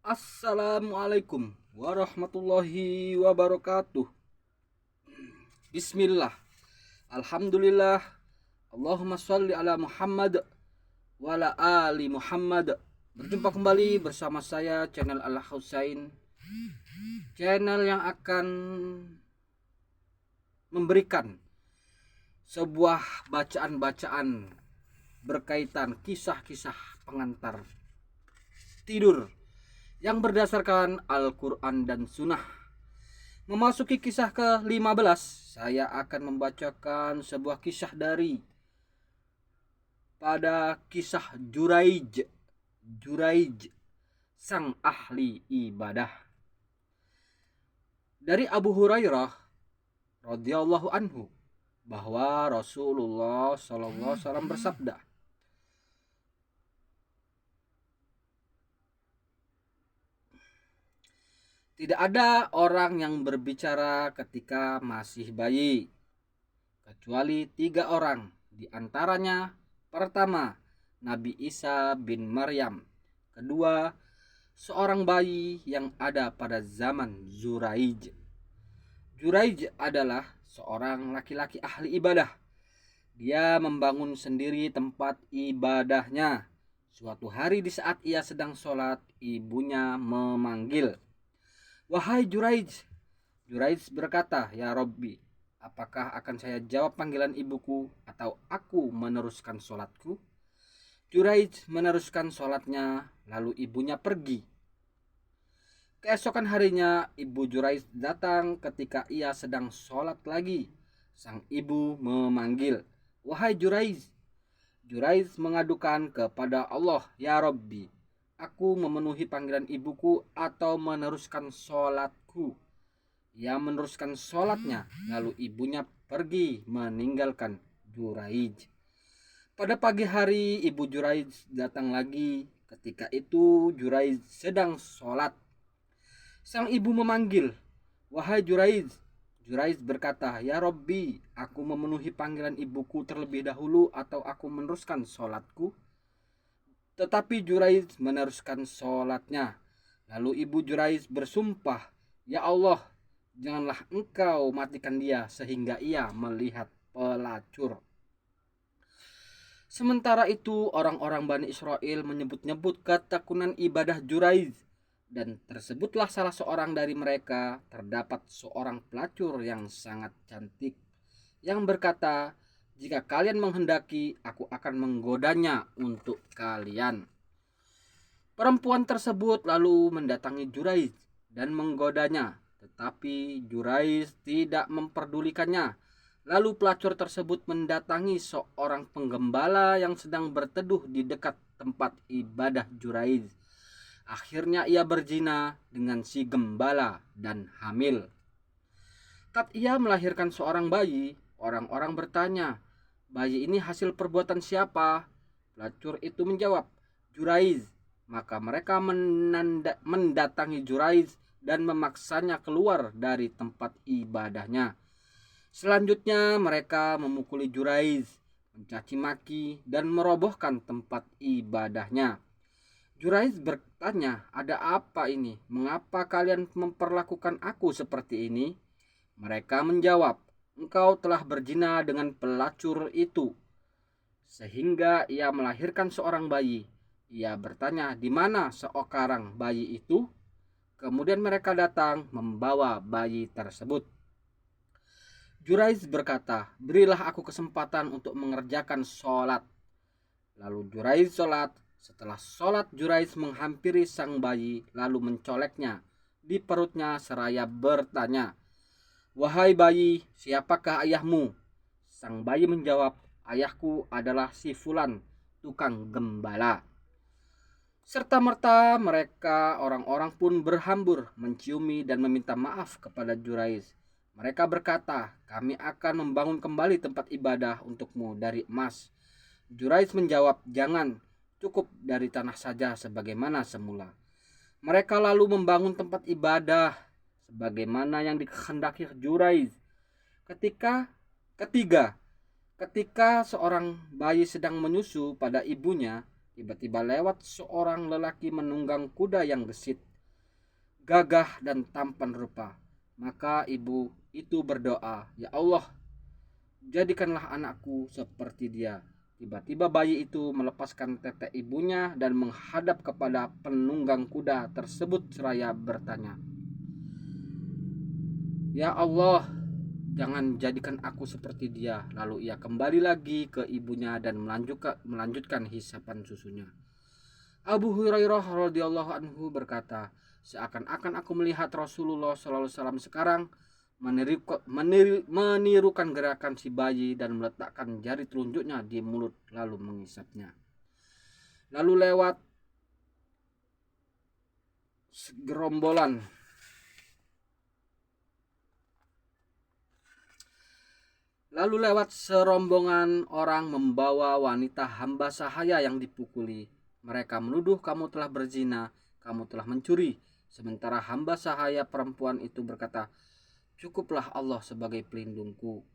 Assalamualaikum warahmatullahi wabarakatuh. Bismillah. Alhamdulillah. Allahumma sholli ala Muhammad wa ala ali Muhammad. Berjumpa kembali bersama saya channel Al Husain, channel yang akan memberikan sebuah bacaan-bacaan berkaitan kisah-kisah pengantar tidur yang berdasarkan Al-Quran dan Sunnah. Memasuki kisah ke-15, saya akan membacakan sebuah kisah dari pada kisah Juraij, sang ahli ibadah. Dari Abu Hurairah radhiyallahu anhu bahwa Rasulullah sallallahu alaihi wasallam bersabda, tidak ada orang yang berbicara ketika masih bayi, kecuali 3 orang. Di antaranya, pertama, Nabi Isa bin Maryam. Kedua, seorang bayi yang ada pada zaman Juraij. Juraij adalah seorang laki-laki ahli ibadah. Dia membangun sendiri tempat ibadahnya. Suatu hari di saat ia sedang sholat, ibunya memanggil, "Wahai Juraij." Juraij berkata, "Ya Robbi, apakah akan saya jawab panggilan ibuku atau aku meneruskan sholatku?" Juraij meneruskan sholatnya, lalu ibunya pergi. Keesokan harinya, ibu Juraij datang ketika ia sedang sholat lagi. Sang ibu memanggil, "Wahai Juraij." Juraij mengadukan kepada Allah, "Ya Robbi, aku memenuhi panggilan ibuku atau meneruskan sholatku?" Ia meneruskan sholatnya, lalu ibunya pergi meninggalkan Juraij. Pada pagi hari, ibu Juraij datang lagi. Ketika itu Juraij sedang sholat. Sang ibu memanggil, "Wahai Juraij." Juraij berkata, "Ya Robbi, aku memenuhi panggilan ibuku terlebih dahulu atau aku meneruskan sholatku?" Tetapi Juraij meneruskan sholatnya. Lalu ibu Juraij bersumpah, "Ya Allah, janganlah engkau matikan dia sehingga ia melihat pelacur." Sementara itu orang-orang Bani Israel menyebut-nyebut ketekunan ibadah Juraij, dan tersebutlah salah seorang dari mereka terdapat seorang pelacur yang sangat cantik yang berkata, "Jika kalian menghendaki, aku akan menggodanya untuk kalian." Perempuan tersebut lalu mendatangi Juraij dan menggodanya, tetapi Juraij tidak memperdulikannya. Lalu pelacur tersebut mendatangi seorang penggembala yang sedang berteduh di dekat tempat ibadah Juraij. Akhirnya ia berzina dengan si gembala dan hamil. Saat ia melahirkan seorang bayi, orang-orang bertanya, "Bayi ini hasil perbuatan siapa?" Pelacur itu menjawab, "Juraij." Maka mereka mendatangi Juraij dan memaksanya keluar dari tempat ibadahnya. Selanjutnya mereka memukuli Juraij, mencaci maki, dan merobohkan tempat ibadahnya. Juraij bertanya, "Ada apa ini? Mengapa kalian memperlakukan aku seperti ini?" Mereka menjawab, "Engkau telah berzina dengan pelacur itu, sehingga ia melahirkan seorang bayi." Ia bertanya, "Di mana seorang bayi itu?" Kemudian mereka datang membawa bayi tersebut. Juraij berkata, "Berilah aku kesempatan untuk mengerjakan sholat." Lalu Juraij sholat. Setelah sholat, Juraij menghampiri sang bayi lalu mencoleknya di perutnya seraya bertanya, "Wahai bayi, siapakah ayahmu?" Sang bayi menjawab, "Ayahku adalah si Fulan, tukang gembala." Serta-merta mereka orang-orang pun berhambur menciumi dan meminta maaf kepada Juraij. Mereka berkata, "Kami akan membangun kembali tempat ibadah untukmu dari emas." Juraij menjawab, "Jangan, cukup dari tanah saja sebagaimana semula." Mereka lalu membangun tempat ibadah sebagaimana yang dikehendaki Juraij. Ketika ketiga, ketika seorang bayi sedang menyusu pada ibunya, tiba-tiba lewat seorang lelaki menunggang kuda yang gesit. gagah dan tampan rupa. Maka ibu itu berdoa, "Ya Allah, jadikanlah anakku seperti dia." Tiba-tiba bayi itu melepaskan tetek ibunya dan menghadap kepada penunggang kuda tersebut seraya bertanya, "Ya Allah, jangan jadikan aku seperti dia." Lalu ia kembali lagi ke ibunya dan melanjutkan hisapan susunya. Abu Hurairah radhiyallahu anhu berkata, "Seakan-akan aku melihat Rasulullah sallallahu alaihi wasallam sekarang menirukan gerakan si bayi dan meletakkan jari telunjuknya di mulut lalu mengisapnya. Lalu lewat gerombolan serombongan orang membawa wanita hamba sahaya yang dipukuli. Mereka menuduh, "Kamu telah berzina, kamu telah mencuri." Sementara hamba sahaya perempuan itu berkata, "Cukuplah Allah sebagai pelindungku."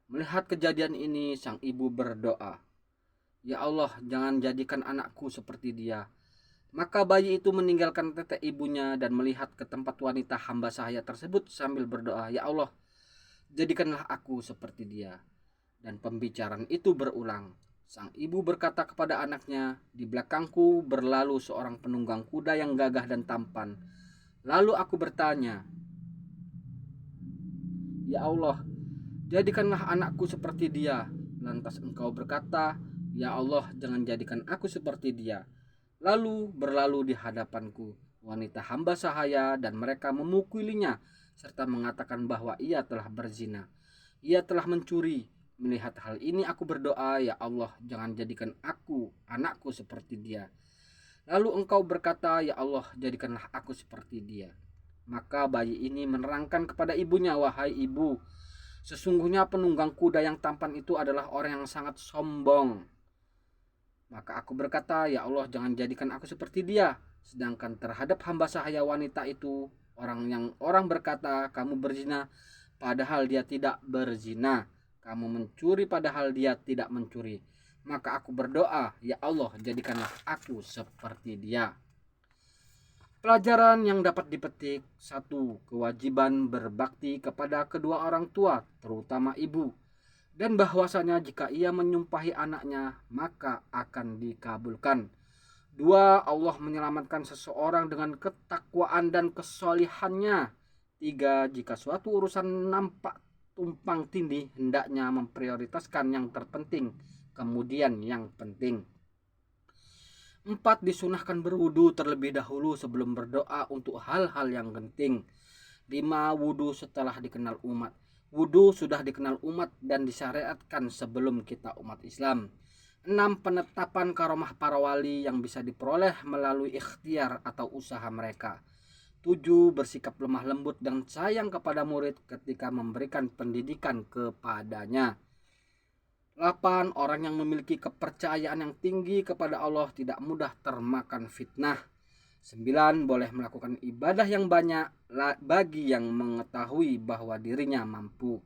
Melihat kejadian ini, sang ibu berdoa, "Ya Allah, jangan jadikan anakku seperti dia." Maka bayi itu meninggalkan tetek ibunya dan melihat ke tempat wanita hamba sahaya tersebut sambil berdoa, "Ya Allah, jadikanlah aku seperti dia." Dan pembicaraan itu berulang. Sang ibu berkata kepada anaknya, "Di belakangku berlalu seorang penunggang kuda yang gagah dan tampan. Lalu aku bertanya, 'Ya Allah, jadikanlah anakku seperti dia.' Lantas engkau berkata, 'Ya Allah, jangan jadikan aku seperti dia.' Lalu berlalu di hadapanku wanita hamba sahaya dan mereka memukulinya serta mengatakan bahwa ia telah berzina. Ia telah mencuri. Melihat hal ini aku berdoa, 'Ya Allah, jangan jadikan anakku seperti dia.' Lalu engkau berkata, 'Ya Allah, jadikanlah aku seperti dia.' Maka bayi ini menerangkan kepada ibunya, 'Wahai ibu, sesungguhnya penunggang kuda yang tampan itu adalah orang yang sangat sombong.' Maka aku berkata, 'Ya Allah, jangan jadikan aku seperti dia.' Sedangkan terhadap hamba sahaya wanita itu, orang berkata, 'Kamu berzina,' padahal dia tidak berzina. 'Kamu mencuri,' padahal dia tidak mencuri. Maka aku berdoa, 'Ya Allah, jadikanlah aku seperti dia.'" Pelajaran yang dapat dipetik: 1. Kewajiban berbakti kepada kedua orang tua, terutama ibu, dan bahwasanya jika ia menyumpahi anaknya maka akan dikabulkan. 2. Allah menyelamatkan seseorang dengan ketakwaan dan kesolihannya. 3. Jika suatu urusan nampak tumpang tindih, hendaknya memprioritaskan yang terpenting, kemudian yang penting. 4. Disunahkan berwudu terlebih dahulu sebelum berdoa untuk hal-hal yang penting. 5. Wudu setelah dikenal umat. Wudu sudah dikenal umat dan disyariatkan sebelum kita umat Islam. 6. Penetapan karomah para wali yang bisa diperoleh melalui ikhtiar atau usaha mereka. 7. Bersikap lemah lembut dan sayang kepada murid ketika memberikan pendidikan kepadanya. 8. Orang yang memiliki kepercayaan yang tinggi kepada Allah tidak mudah termakan fitnah. 9. Boleh melakukan ibadah yang banyak bagi yang mengetahui bahwa dirinya mampu.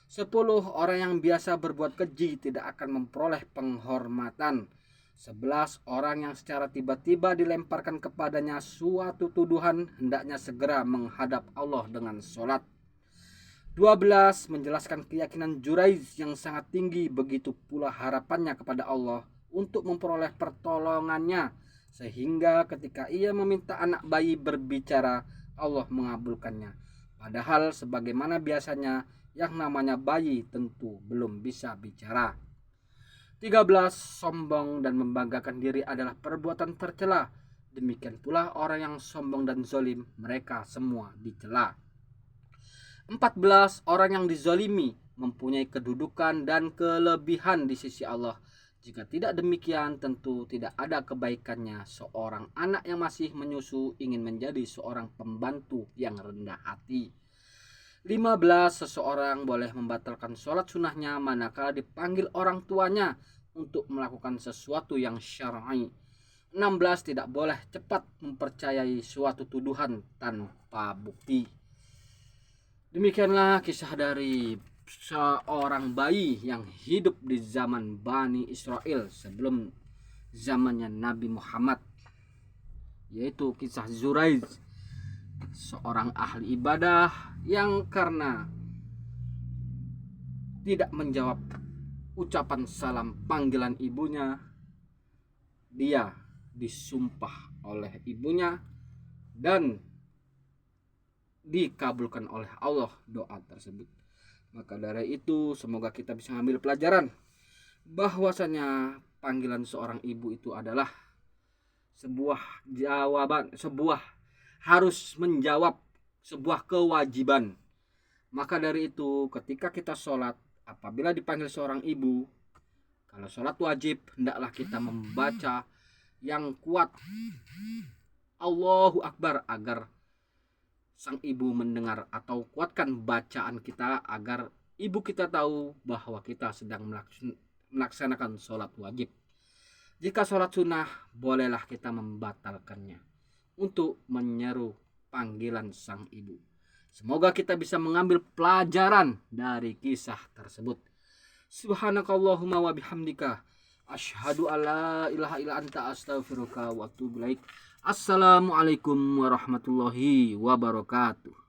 10. Orang yang biasa berbuat keji tidak akan memperoleh penghormatan. 11. Orang yang secara tiba-tiba dilemparkan kepadanya suatu tuduhan hendaknya segera menghadap Allah dengan sholat. 12. Menjelaskan keyakinan Juraiz yang sangat tinggi, begitu pula harapannya kepada Allah untuk memperoleh pertolongannya, sehingga ketika ia meminta anak bayi berbicara, Allah mengabulkannya. Padahal sebagaimana biasanya, yang namanya bayi tentu belum bisa bicara. 13. Sombong dan membanggakan diri adalah perbuatan tercela. Demikian pula orang yang sombong dan zalim, mereka semua dicela. 14. Orang yang dizalimi mempunyai kedudukan dan kelebihan di sisi Allah. Jika tidak demikian, tentu tidak ada kebaikannya seorang anak yang masih menyusu ingin menjadi seorang pembantu yang rendah hati. 15. Seseorang boleh membatalkan sholat sunnahnya manakala dipanggil orang tuanya untuk melakukan sesuatu yang syar'i. 16. Tidak boleh cepat mempercayai suatu tuduhan tanpa bukti. Demikianlah kisah dari seorang bayi yang hidup di zaman Bani Israel sebelum zamannya Nabi Muhammad, yaitu kisah Zuraiz, seorang ahli ibadah yang karena tidak menjawab ucapan salam panggilan ibunya, dia disumpah oleh ibunya dan dikabulkan oleh Allah doa tersebut. Maka dari itu semoga kita bisa mengambil pelajaran bahwasanya panggilan seorang ibu itu adalah sebuah jawaban, sebuah harus menjawab sebuah kewajiban. Maka dari itu ketika kita sholat, apabila dipanggil seorang ibu, kalau sholat wajib hendaklah kita membaca yang kuat Allahu Akbar agar sang ibu mendengar, atau kuatkan bacaan kita agar ibu kita tahu bahwa kita sedang melaksanakan sholat wajib. Jika sholat sunnah, bolehlah kita membatalkannya untuk menyeru panggilan sang ibu. Semoga kita bisa mengambil pelajaran dari kisah tersebut. Subhanakallahumma wa bihamdika asyhadu alla ilaha illa anta astaghfiruka wa atubu ilaik. Assalamualaikum warahmatullahi wabarakatuh.